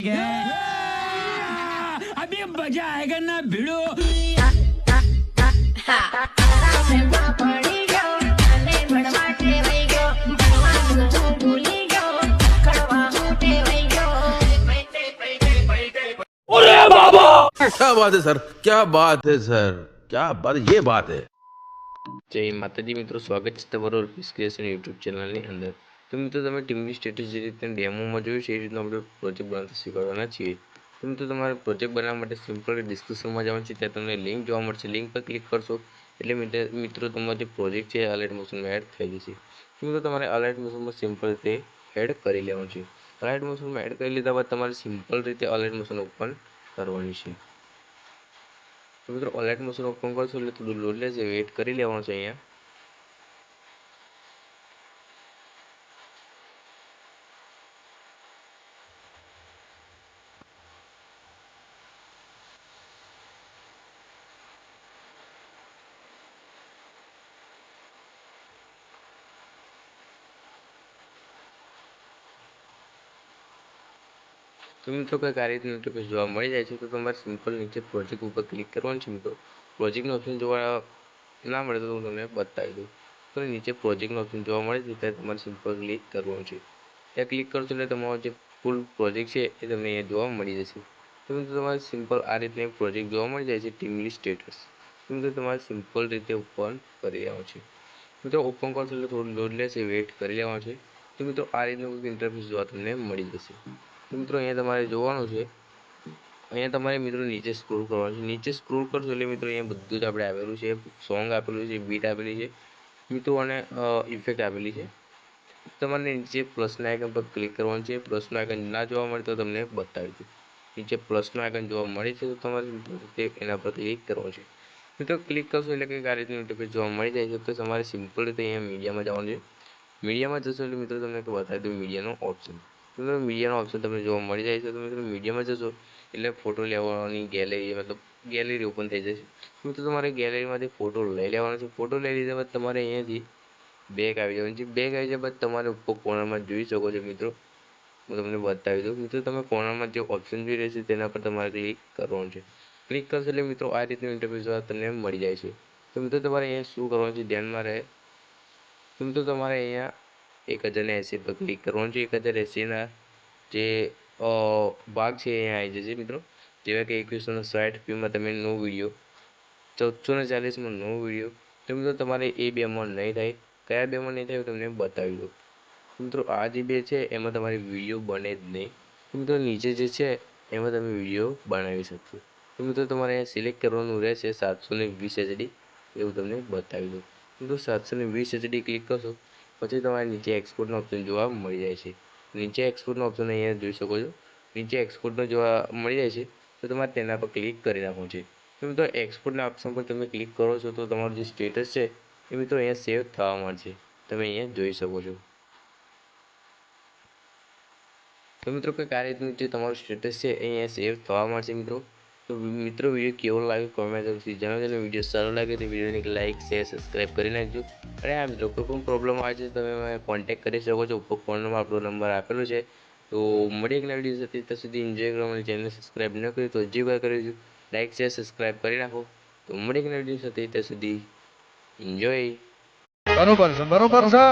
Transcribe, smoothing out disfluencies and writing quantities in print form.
अभी मजा आएगा ना भिड़ो। अरे बाबा क्या बात है सर, क्या बात है सर, क्या बात है, ये बात है। જય માતાજી મિત્રો, સ્વાગત છે તમારું ક્રિએશન યુટ્યુબ ચેનલની અંદર. તો મિત્રો તમે ટીમની સ્ટેટસ જે રીતે ડેમોમાં જોયું છે એ રીતનું આપણે પ્રોજેક્ટ બનાવતા શીખવાડવાના છીએ. તો મિત્રો તમારે પ્રોજેક્ટ બનાવવા માટે સિમ્પલ ડિસ્ક્રિપ્શનમાં જવાનું છે, ત્યાં તમને લિંક જોવા મળશે. લિંક પર ક્લિક કરશો એટલે મિત્રો તમારો જે પ્રોજેક્ટ છે અલાઇટ મોશનમાં એડ થઈ જશે. તો મિત્રો તમારે અલાઇટ મોશનમાં સિમ્પલ રીતે એડ કરી લેવાનું છે. અલાઇટ મોશનમાં એડ કરી લીધા બાદ તમારે સિમ્પલ રીતે અલાઇટ મોશન ઓપન કરવાની છે. તો મિત્રો અલાઇટ મોશન ઓપન કરશો એટલે થોડું લોડ લેશે, વેઇટ કરી લેવાનું છે. અહીંયા તો મિત્રો કંઈક આ રીતનું ઇન્ટરફેસ જોવા મળી જાય છે. તો તમારે સિમ્પલ નીચે પ્રોજેક્ટ ઉપર ક્લિક કરવાનું છે. મિત્રો પ્રોજેક્ટનો ઓપ્શન જોવા ના મળે તો હું તમને બતાવી દઉં. તો નીચે પ્રોજેક્ટનો ઓપ્શન જોવા મળે છે, ત્યાં તમારે સિમ્પલ ક્લિક કરવાનું છે. ત્યાં ક્લિક કરશો એટલે તમારો જે ફૂલ પ્રોજેક્ટ છે એ તમને અહીંયા જોવા મળી જશે. તો મિત્રો તમારે સિમ્પલ આ રીતના એક પ્રોજેક્ટ જોવા મળી જાય છે, ટીમલી સ્ટેટસ. તો મિત્રો તમારે સિમ્પલ રીતે ઓપન કરી લેવાનું છે. મિત્રો ઓપન કરશો એટલે થોડું લોડ લેશે, વેઇટ કરી લેવાનું છે. તો મિત્રો આ રીતનું કંઈક ઇન્ટરફેસ જોવા તમને મળી જશે. તો મિત્રો અહીંયા તમારે જોવાનું છે, અહીંયા તમારે મિત્રો નીચે સ્ક્રોલ કરવાનું છે. નીચે સ્ક્રોલ કરશો એટલે મિત્રો અહીંયા બધું જ આપણે આવેલું છે. સોંગ આપેલું છે, બીટ આપેલી છે મિત્રો, અને ઇફેક્ટ આપેલી છે. તમારે નીચે પ્લસના આઇકન પર ક્લિક કરવાનું છે. પ્લસનું આઇકન ના જોવા મળે તો તમને બતાવી દઉં. નીચે પ્લસનું આઇકન જોવા મળે છે તો તમારે એના પર ક્લિક કરવાનું છે. મિત્રો ક્લિક કરશો એટલે કંઈક આ રીતનું ઇન્ટરફેસ જોવા મળી જાય છે. તો તમારે સિમ્પલ રીતે અહીંયા મીડિયામાં જવાનું છે. મીડિયામાં જશો એટલે મિત્રો તમને બતાવી દઉં મીડિયાનો ઓપ્શન. મિત્રો મીડિયાનો ઓપ્શન તમને જોવા મળી જાય છે. તો મિત્રો મીડિયામાં જશો એટલે ફોટો લેવાની ગેલેરી, મતલબ ગેલેરી ઓપન થઈ જશે. મિત્રો તમારે ગેલેરીમાંથી ફોટો લઈ લેવાનો છે. ફોટો લઈ લીધા બાદ તમારે અહીંયાથી બેગ આવી જવાનું છે. બેગ આવી જાય બાદ તમારે ઉપર કોર્નરમાં જોઈ શકો છો. મિત્રો હું તમને બતાવી દઉં. મિત્રો તમે કોર્નરમાં જે ઓપ્શન જોઈ રહ્યા છે તેના પર તમારે ક્લિક કરવાનું છે. ક્લિક કરશો એટલે મિત્રો આ રીતનું ઇન્ટરફેસ તમને મળી જાય છે. તો મિત્રો તમારે અહીંયા શું કરવાનું છે ધ્યાનમાં રહે. તો મિત્રો તમારે અહીંયા 1080 પર ક્લિક કરવાનું છે. 1080ના જે ભાગ છે અહીંયા આવી જશે. મિત્રો જેવા કે 2160pમાં તમે નવો વિડીયો, 1440માં નવો વિડીયો. તો મિત્રો તમારે એ બેમાં નહીં થાય. કયા બેમાં નહીં થાય તમને બતાવી દઉં. મિત્રો આ જે બે છે એમાં તમારે વિડીયો બને જ નહીં. તો મિત્રો નીચે જે છે એમાં તમે વિડીયો બનાવી શકશો. તો મિત્રો તમારે સિલેક્ટ કરવાનું રહેશે 720 HD, એવું તમને બતાવી દઉં. મિત્રો 720 HD ક્લિક કરશો પછી તમારે નીચે એક્સપોર્ટનો ઓપ્શન જોવા મળી જાય છે. નીચે એક્સપોર્ટનો ઓપ્શન અહીંયા જોઈ શકો છો. નીચે એક્સપોર્ટનો જોવા મળી જાય છે તો તમારે તેના પર ક્લિક કરી નાખવાનું છે. તો મિત્રો એક્સપોર્ટના ઓપ્શન પર તમે ક્લિક કરો છો તો તમારું જે સ્ટેટસ છે એ મિત્રો અહીંયા સેવ થવા માંડશે. તમે અહીંયા જોઈ શકો છો. તો મિત્રો કંઈક આ રીતનું જે તમારું સ્ટેટસ છે એ અહીંયા સેવ થવા માંડશે. મિત્રો તો મિત્રો વિડીયો કેવો લાગ્યો કોમેન્ટ જરૂરથી જણાવજો. વિડીયો સારો લાગે તો વિડીયોને લાઇક, શેર, સબસ્ક્રાઈબ કરી નાખજો. અને આ મિત્રો કોઈ પણ પ્રોબ્લેમ આવે છે તમે મને કોન્ટેક્ટ કરી શકો છો. ઉપર ફોનમાં આપણો નંબર આપેલો છે. તો મળી એક નવી વિડીયો સાથે ત્યાં સુધી એન્જોય કરો. અને ચેનલ સબસ્ક્રાઈબ ન કરી તો હજી વાર કરી દો. લાઇક, શેર, સબસ્ક્રાઈબ કરી નાખો. તો મળી એક નવી વિડીયો સાથે ત્યાં સુધી એન્જોય. બરોબર છે.